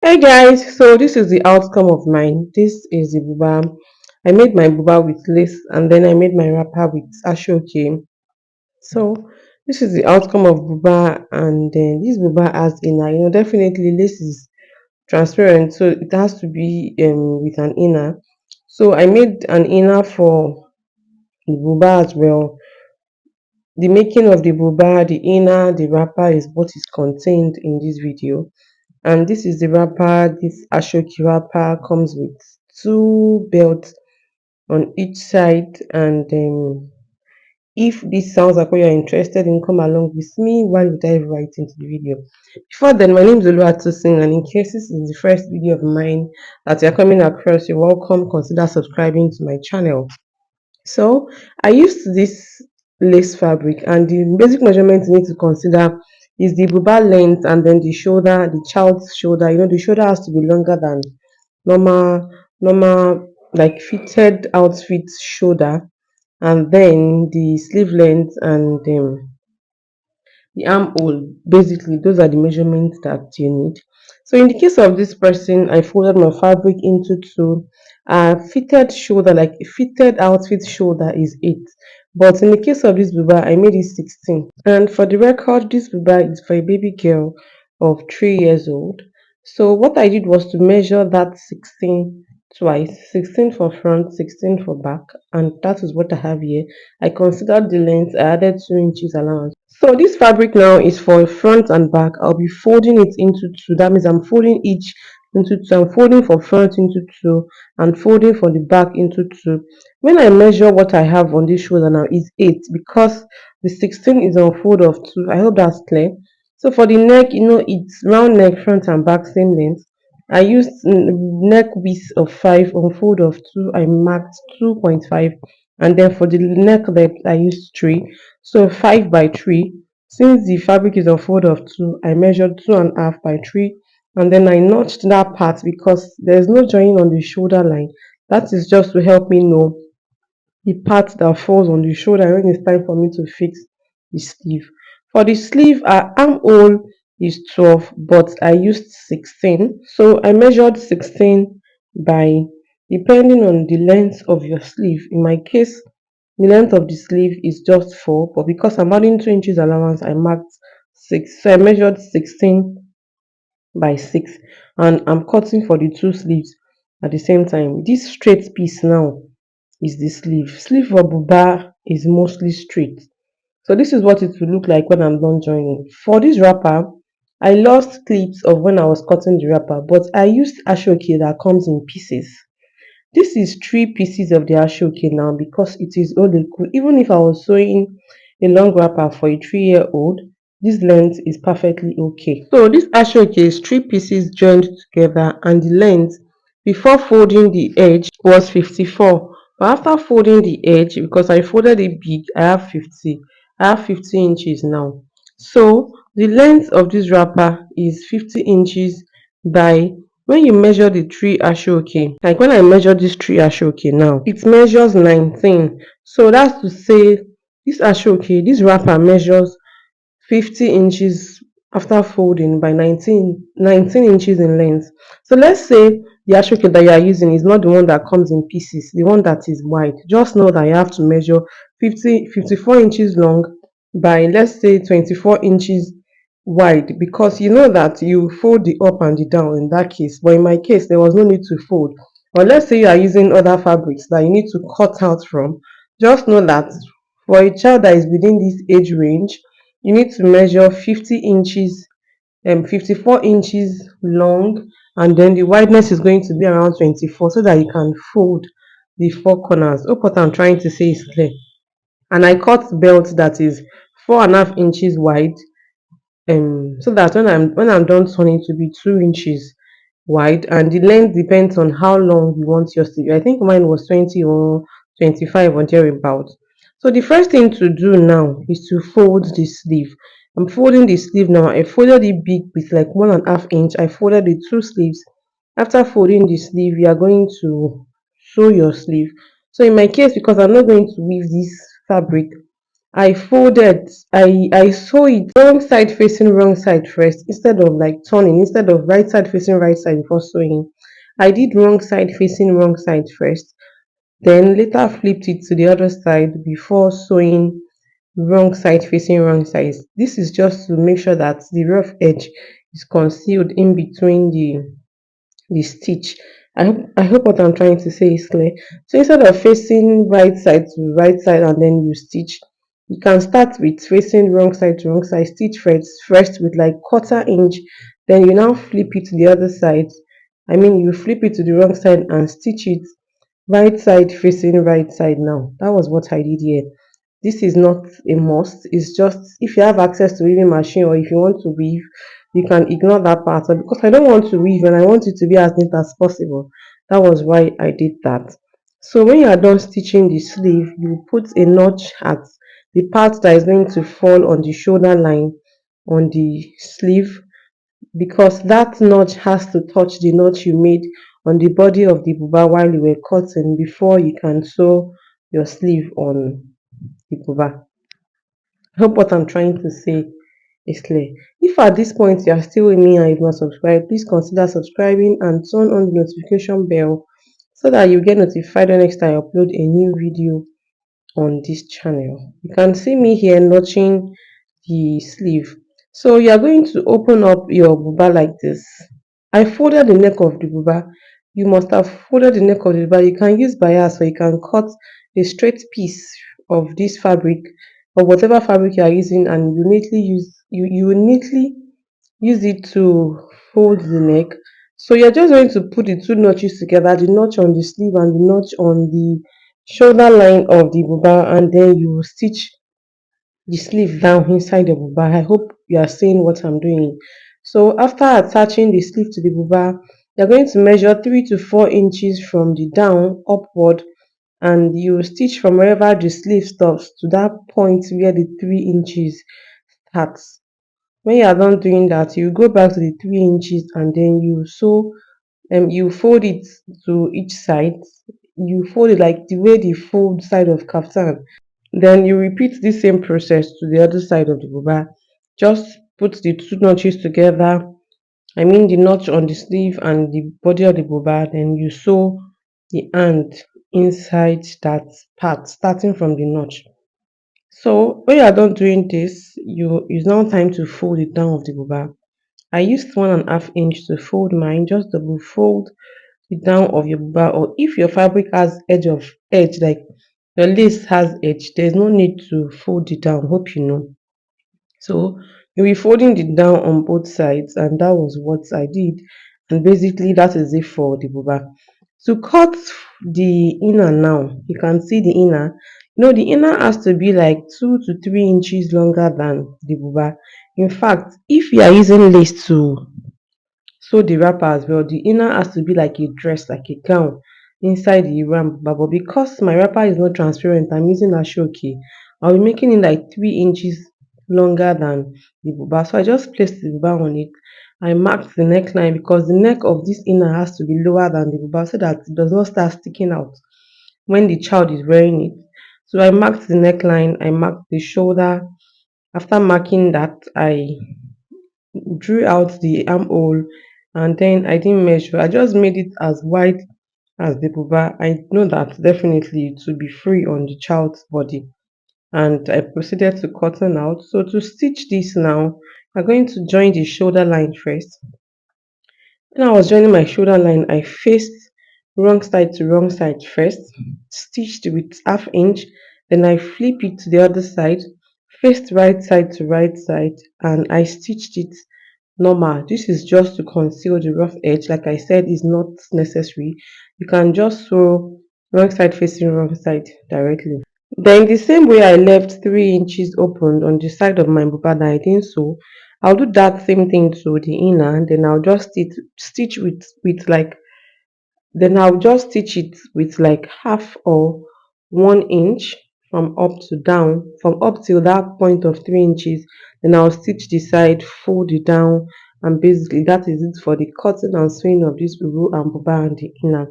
Hey guys, so this is the outcome of mine. This is the buba. I made my buba with lace and then I made my wrapper with Asooke. So this is the outcome of buba, and then this buba has inner. Definitely lace is transparent, so it has to be with an inner. So I made an inner for the buba as well. The making of the buba, the inner, the wrapper is what is contained in this video. And this is the wrapper. This Ashoki wrapper comes with two belts on each side. And if this sounds like what you're interested in, come along with me while we dive right into the video. Before then, my name is Oluwatosin, and in case this is the first video of mine that you're coming across, you're welcome. Consider subscribing to my channel. So I used this lace fabric, and the basic measurement you need to consider is the buba length and then the shoulder, the child's shoulder. The shoulder has to be longer than normal like fitted outfit shoulder, and then the sleeve length and the armhole. Basically, those are the measurements that you need. So in the case of this person, I folded my fabric into two. Fitted shoulder, like a fitted outfit shoulder, is 8. But in the case of this buba, I made it 16. And for the record, this buba is for a baby girl of 3 years old. So what I did was to measure that 16 twice, 16 for front, 16 for back, and that is what I have here. I considered the length, I added 2 inches allowance. So this fabric now is for front and back. I'll be folding it into two. That means I'm folding each into two. I'm folding for front into two and folding for the back into two. When I measure what I have on this shoulder now is 8 because the 16 is on fold of 2. I hope that's clear. So for the neck, it's round neck, front and back, same length. I used neck width of 5 on fold of 2. I marked 2.5, and then for the neck depth I used 3. So 5 by 3. Since the fabric is a fold of 2, I measured 2.5 by 3, and then I notched that part because there's no joining on the shoulder line. That is just to help me know the part that falls on the shoulder when it's time for me to fix the sleeve. For the sleeve, our armhole is 12, but I used 16. So I measured 16 by, depending on the length of your sleeve. In my case, the length of the sleeve is just 4, but because I'm adding 2 inches allowance, I marked 6. So I measured 16 by 6, and I'm cutting for the two sleeves at the same time. This straight piece now is the sleeve. Sleeve for buba is mostly straight. So this is what it will look like when I'm done joining. For this wrapper, I lost clips of when I was cutting the wrapper, but I used ashoke that comes in pieces. This is 3 pieces of the ashoke now because it is oleku. Even if I was sewing a long wrapper for a 3-year-old, this length is perfectly okay. So this ashoke is 3 pieces joined together, and the length before folding the edge was 54. But after folding the edge, because I folded it big, I have 50. I have 50 inches now. So the length of this wrapper is 50 inches by, when you measure the three ashoke, like when I measure this three ashoke now, it measures 19. So that's to say this ashoke, this wrapper measures 50 inches after folding by 19 inches in length. So let's say the ashoke that you are using is not the one that comes in pieces, the one that is wide. Just know that you have to measure 54 inches long by, let's say, 24 inches wide, because you know that you fold the up and the down in that case. But in my case, there was no need to fold. Or let's say you are using other fabrics that you need to cut out from. Just know that for a child that is within this age range, you need to measure 50 inches, 54 inches long, and then the wideness is going to be around 24 so that you can fold the four corners. Hope what I'm trying to say is clear. And I cut belt that is 4.5 inches wide, so that when I'm done turning to be 2 inches wide, and the length depends on how long you want your sleeve. I think mine was 20 or 25 or thereabouts. So the first thing to do now is to fold the sleeve. I'm folding the sleeve now. I folded it big with like 1.5 inch. I folded the two sleeves. After folding the sleeve, you are going to sew your sleeve. So in my case, because I'm not going to weave this fabric, I sew it wrong side facing wrong side first instead of like turning, instead of right side facing right side before sewing. I did wrong side facing wrong side first, then later flipped it to the other side before sewing wrong side facing wrong side. This is just to make sure that the rough edge is concealed in between the stitch. I hope what I'm trying to say is clear. So instead of facing right side to right side and then you stitch, you can start with facing wrong side to wrong side, stitch first with like quarter inch, then you now flip it to the other side. I mean you flip it to the wrong side and stitch it right side facing right side now. That was what I did here. This is not a must. It's just if you have access to weaving machine or if you want to weave, you can ignore that part. So because I don't want to weave and I want it to be as neat as possible, that was why I did that. So when you are done stitching the sleeve, you put a notch at the part that is going to fall on the shoulder line on the sleeve, because that notch has to touch the notch you made on the body of the buba while you were cutting before you can sew your sleeve on the buba. I hope what I'm trying to say is clear. If at this point you are still with me and you've not subscribed, please consider subscribing and turn on the notification bell so that you get notified when next time I upload a new video on this channel. You can see me here notching the sleeve. So you are going to open up your buba like this. I folded the neck of the buba. You must have folded the neck of the buba. You can use bias or you can cut a straight piece of this fabric or whatever fabric you are using and you neatly use it to fold the neck. So you're just going to put the two notches together, the notch on the sleeve and the notch on the shoulder line of the buba, and then you will stitch the sleeve down inside the buba. I hope you are seeing what I'm doing. So after attaching the sleeve to the buba, you're going to measure 3 to 4 inches from the down upward, and you stitch from wherever the sleeve stops to that point where the 3 inches starts. When you are done doing that, you go back to the 3 inches and then you sew, you fold it to each side. You fold it like the way the fold side of kaftan. Then you repeat the same process to the other side of the buba. Just put the two notches together. I mean the notch on the sleeve and the body of the buba. Then you sew the hand inside that part, starting from the notch. So when you are done doing this, it's now time to fold it down of the buba. I used 1.5 inch to fold mine. Just double fold it down of your buba, or if your fabric has edge like your lace has edge, there's no need to fold it down. Hope you know. So you'll be folding it down on both sides, and that was what I did. And basically, that is it for the buba. To cut the inner now, you can see the inner. No, the inner has to be like 2 to 3 inches longer than the buba. In fact, if you are using lace to sew the wrapper as well, the inner has to be like a dress, like a gown inside the wrapper. But because my wrapper is not transparent, I'm using Asooke. I'll be making it like 3 inches longer than the buba. So I just placed the buba on it. I marked the neckline because the neck of this inner has to be lower than the buba so that it does not start sticking out when the child is wearing it. So I marked the neckline, I marked the shoulder. After marking that, I drew out the armhole, and then I didn't measure. I just made it as wide as the buba. I know that definitely it will be free on the child's body, and I proceeded to cotton out. So to stitch this now, I'm going to join the shoulder line first. When I was joining my shoulder line, I faced wrong side to wrong side first, stitched with 1/2 inch, then I flip it to the other side, faced right side to right side, and I stitched it normal. This is just to conceal the rough edge. Like I said, is not necessary. You can just sew wrong side facing wrong side directly. Then the same way I left 3 inches open on the side of my buba that I didn't sew, I'll do that same thing to the inner. Then I'll just stitch with like then I'll just stitch it with like half or 1 inch from up to down, from up till that point of 3 inches. Then I'll stitch the side, fold it down, and basically that is it for the cutting and sewing of this uru and buba and the inner.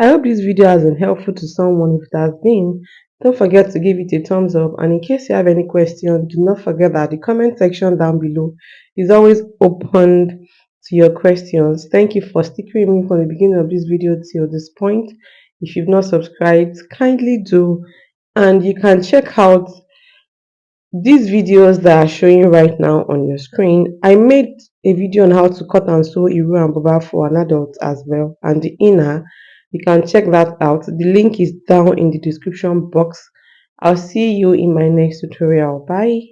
I hope this video has been helpful to someone. If it has been, Don't forget to give it a thumbs up, and in case you have any questions, do not forget that the comment section down below is always open to your questions. Thank you for sticking with me from the beginning of this video till this point. If you've not subscribed, kindly do, and you can check out these videos that are showing right now on your screen. I made a video on how to cut and sew Iru and Buba for an adult as well, and the inner, you can check that out. The link is down in the description box. I'll see you in my next tutorial. Bye.